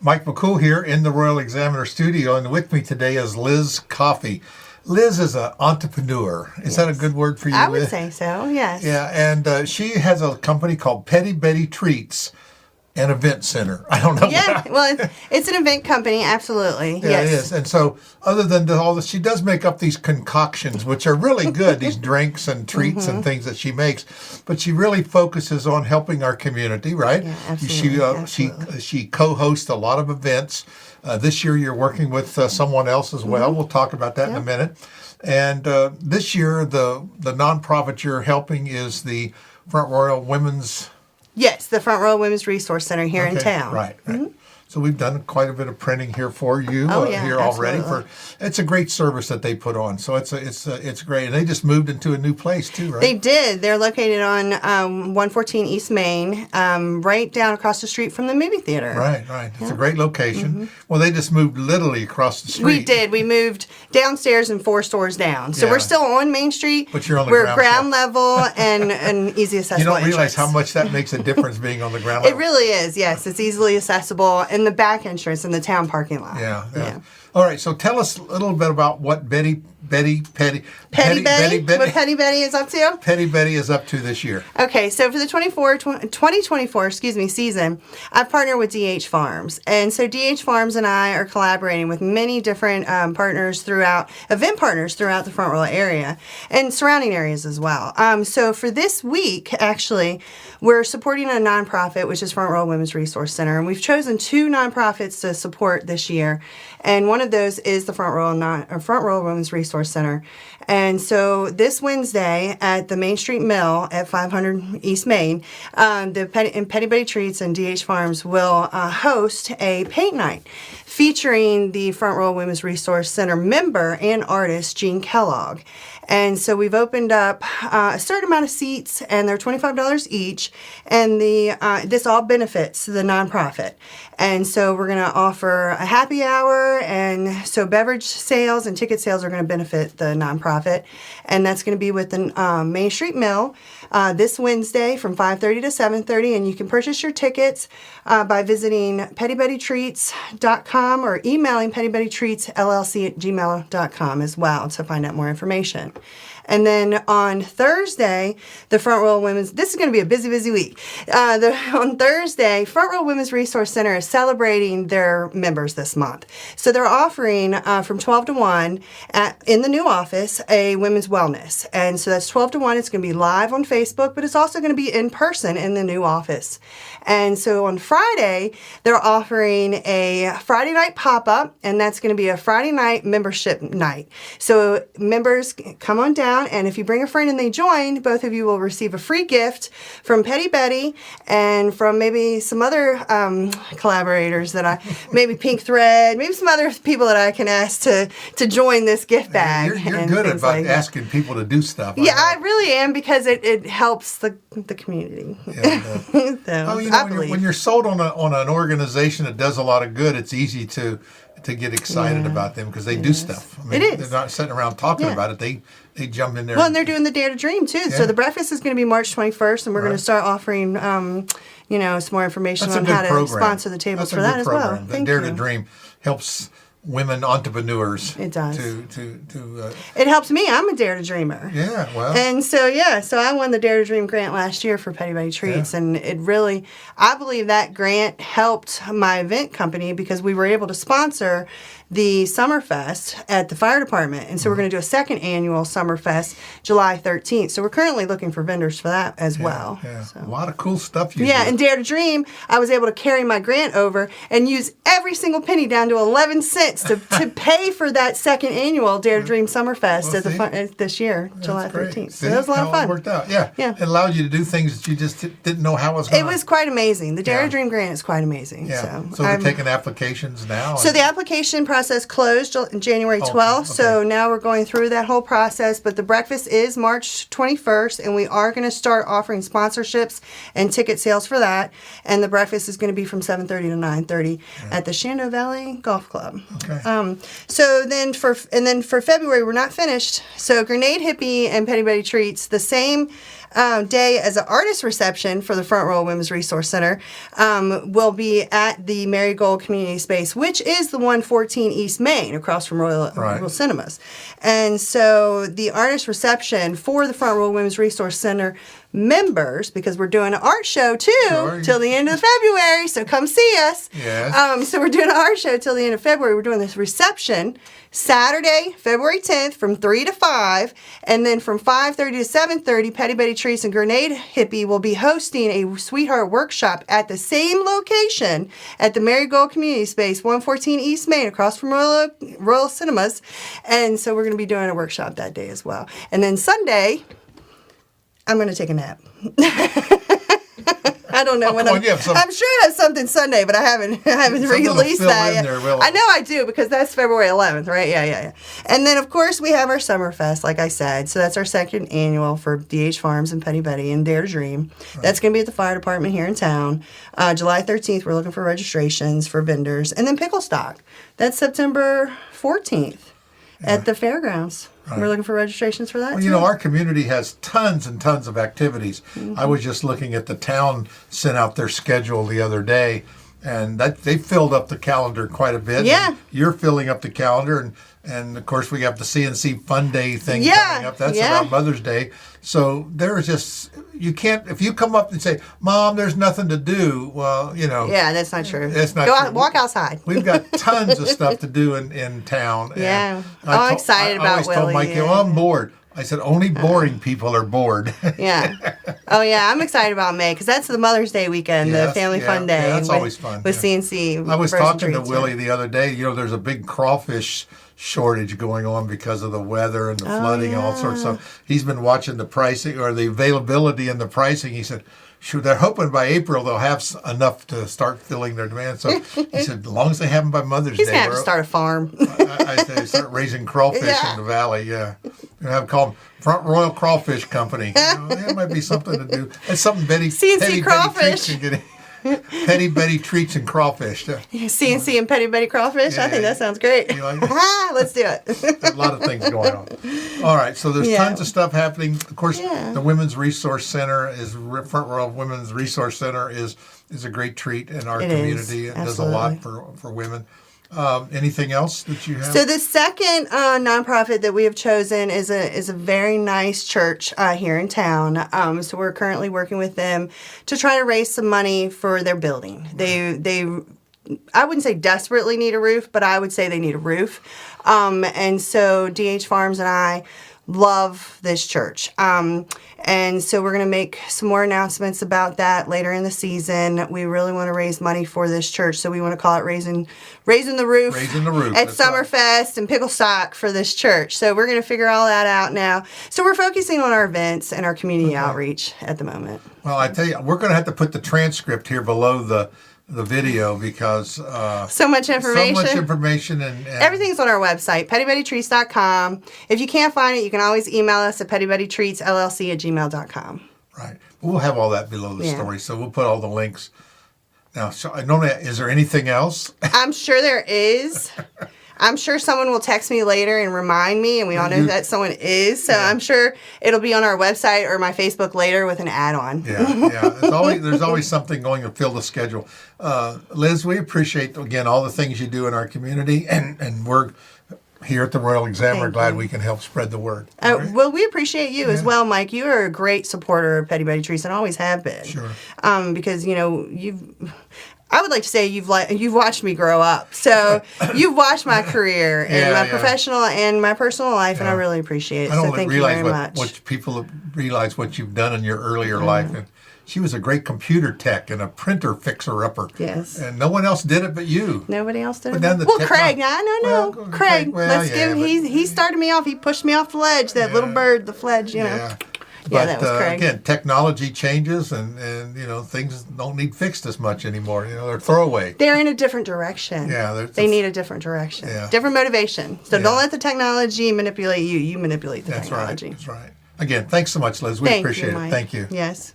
Mike McCool here in the Royal Examiner studio, and with me today is Liz Coffey. Liz is an entrepreneur. Is that a good word for you, I Liz? would say so, yes. Yeah, and she has a company called Petty Betty Treats and Event Center. I don't know. Yeah, well, it's an event company, absolutely. Yeah, yes. it is. And so, other than all this, she does make up these concoctions, which are really good, these drinks and treats and things that she makes. But she really focuses on helping our community, right? Yeah, absolutely. She co-hosts a lot of events. This year, you're working with someone else as well. We'll talk about that in a minute. And this year, the nonprofit you're helping is the Front Royal Women's... Yes, the Front Royal Women's Resource Center here in town. Right. So we've done quite a bit of printing here for you here already. It's a great service that they put on. So it's great. And they just moved into a new place too, right? They did. They're located on 114 East Main, right down across the street from the movie theater. Right. It's a great location. Well, they just moved literally across the street. We did. We moved downstairs and 4 stores down. So we're still on Main Street. But you're on the We're ground level and an easy accessible You don't realize entrance. how much that makes a difference being on the ground level. It really is, yes. It's easily accessible in the back entrance in the town parking lot. Yeah. All right, so tell us a little bit about what Petty Betty is up to? Petty Betty is up to this year. Okay, so for the 2024 season, I've partnered with DH Farms. And so DH Farms and I are collaborating with many different event partners throughout the Front Royal area and surrounding areas as well. So for this week, actually, we're supporting a nonprofit, which is Front Royal Women's Resource Center. And we've chosen 2 nonprofits to support this year. And one of those is the Front Royal Women's Resource Center. And so this Wednesday at the Main Street Mill at 500 East Main, Petty Betty Treats and DH Farms will host a paint night featuring the Front Royal Women's Resource Center member and artist Jean Kellogg. And so we've opened up a certain amount of seats, and they're $25 each. And this all benefits the nonprofit. And so we're going to offer a happy hour, and so beverage sales and ticket sales are going to benefit the nonprofit. And that's going to be with the Main Street Mill this Wednesday from 5:30 to 7:30. And you can purchase your tickets by visiting pettybettytreats.com or emailing pettybettytreatsllc@gmail.com as well to find out more information. And then on Thursday, the Front Royal Women's... This is going to be a busy, busy week. On Thursday, Front Royal Women's Resource Center is celebrating their members this month. So they're offering from 12 to 1 in the new office a women's wellness. And so that's 12 to 1. It's going to be live on Facebook, but it's also going to be in person in the new office. And so on Friday, they're offering a Friday night pop-up, and that's going to be a Friday night membership night. So members come on down, and if you bring a friend and they join, both of you will receive a free gift from Petty Betty and from maybe some other collaborators maybe Pink Thread, maybe some other people that I can ask to join this gift bag. You're good about asking people to do stuff. Yeah, I really am, because it helps the community. Yeah, when you're sold on an organization that does a lot of good, it's easy to get excited about them because they do stuff. I mean, they're not sitting around talking about it. They jump in there. Well, and they're doing the Dare to Dream too. Yeah. So the breakfast is going to be March 21st, and we're going to start offering, some more information on how to sponsor the tables for that as well. The Dare to Dream helps women entrepreneurs. It does. It helps me. I'm a Dare to Dreamer. Yeah, well. And so I won the Dare to Dream grant last year for Petty Betty Treats, and I believe that grant helped my event company because we were able to sponsor the Summerfest at the fire department. And so we're going to do a second annual Summerfest July 13th. So we're currently looking for vendors for that as well. Yeah. So. A lot of cool stuff you do. Yeah, and Dare to Dream, I was able to carry my grant over and use every single penny down to 11 cents to pay for that second annual Dare to Dream Summerfest this year, July 13th. So that was a lot of fun. It worked out. Yeah. It allowed you to do things that you just didn't know how it was going to. It was quite amazing. The Dare to Dream grant is quite amazing. Yeah. So they're taking applications now? So the application process closed January 12th. Okay. So now we're going through that whole process. But the breakfast is March 21st, and we are going to start offering sponsorships and ticket sales for that. And the breakfast is going to be from 7:30 to 9:30 at the Shenandoah Valley Golf Club. Okay. So then for February, we're not finished. So Grenade Hippie and Petty Betty Treats, the same day as an artist reception for the Front Royal Women's Resource Center will be at the Marigold Community Space, which is the 114 East Main across from Royal Cinemas. And so the artist reception for the Front Royal Women's Resource Center members, because we're doing an art show too till the end of February, so come see us. Yes. So we're doing an art show till the end of February. We're doing this reception Saturday, February 10th from 3 to 5, and then from 5:30 to 7:30, Petty Betty Treats and Grenade Hippie will be hosting a Sweetheart Workshop at the same location at the Marigold Community Space, 114 East Main, across from Royal Cinemas. And so we're going to be doing a workshop that day as well. And then Sunday, I'm going to take a nap. I don't know when I'm sure I have something Sunday, but I haven't released that yet. I know I do, because that's February 11th, right? Yeah. And then, of course, we have our Summerfest, like I said. So that's our second annual for DH Farms and Petty Betty and Dare to Dream. Right. That's going to be at the fire department here in town. July 13th, we're looking for registrations for vendors. And then Pickle Stock. That's September 14th at the fairgrounds. Right. We're looking for registrations for that, well, our community has tons and tons of activities. I was just looking at the town sent out their schedule the other day, and that they filled up the calendar quite a bit. Yeah. And you're filling up the calendar, and of course we have the CNC Fun Day thing coming up. That's around Mother's Day. So there's just, you can't, if you come up and say, Mom, there's nothing to do, well, Yeah, that's not true. That's not true. Out, walk outside. We've got tons of stuff to do in town. Yeah. I'm excited about Willie. I always told Mike, I'm bored. I said, only boring people are bored. Yeah. Oh, yeah. I'm excited about May, because that's the Mother's Day weekend, the Family Fun Day. Yeah, that's always fun. With CNC. I was talking to Willie the other day. There's a big crawfish shortage going on because of the weather and the flooding and all sorts of stuff. He's been watching the pricing or the availability and the pricing. He said, sure, they're hoping by April they'll have enough to start filling their demand. So he said, as long as they have them by Mother's Day. He's going to have to start a farm. I say start raising crawfish in the valley, You're going to have called Front Royal Crawfish Company. That might be something to do. That's something CNC Crawfish. Petty Betty Treats and Crawfish. CNC and Petty Betty Crawfish? Yeah, I think that sounds great. You like Let's do it. There's a lot of things going on. All right, so there's tons of stuff happening. Of course, the Women's Resource Center Front Royal Women's Resource Center is a great treat in our community. It does a lot for women. Anything else that you have? So the second nonprofit that we have chosen is a very nice church here in town. So we're currently working with them to try to raise some money for their building. They I wouldn't say desperately need a roof, but I would say they need a roof. And so DH Farms and I love this church. And so we're going to make some more announcements about that later in the season. We really want to raise money for this church, so we want to call it Raising the Roof. Raising the Roof. At Summerfest and Pickle Stock for this church. So we're going to figure all that out now. So we're focusing on our events and our community outreach at the moment. Well, I tell you, we're going to have to put the transcript here below the video because so much information and everything's on our website, pettybettytreats.com. If you can't find it, you can always email us at pettybettytreatsllc@gmail.com. Right. We'll have all that below the story, so we'll put all the links. Now, so normally, is there anything else? I'm sure there is. I'm sure someone will text me later and remind me, and we all know that someone is. So I'm sure it'll be on our website or my Facebook later with an add-on. Yeah. There's always something going to fill the schedule. Liz, we appreciate, again, all the things you do in our community, and we're here at the Royal Examiner glad we can help spread the word. Right? Well, we appreciate you as well, Mike. You are a great supporter of Petty Betty Treats and always have been. Sure. Because, I would like to say you've watched me grow up. So you've watched my career in my professional and my personal life, and I really appreciate it. So thank you very much. What people realize what you've done in your earlier life. And she was a great computer tech and a printer fixer-upper. Yes. And no one else did it but you. Nobody else did it. Craig. No. Craig. Let's give him. He started me off. He pushed me off the ledge. That little bird, the fledge. Yeah. But that was Craig. Again, technology changes, and things don't need fixed as much anymore. They're throwaway. They're in a different direction. Yeah, they need a different direction. Yeah. Different motivation. So don't let the technology manipulate you. You manipulate the technology. That's right. Again, thanks so much, Liz. We appreciate it. Thank you. Yes.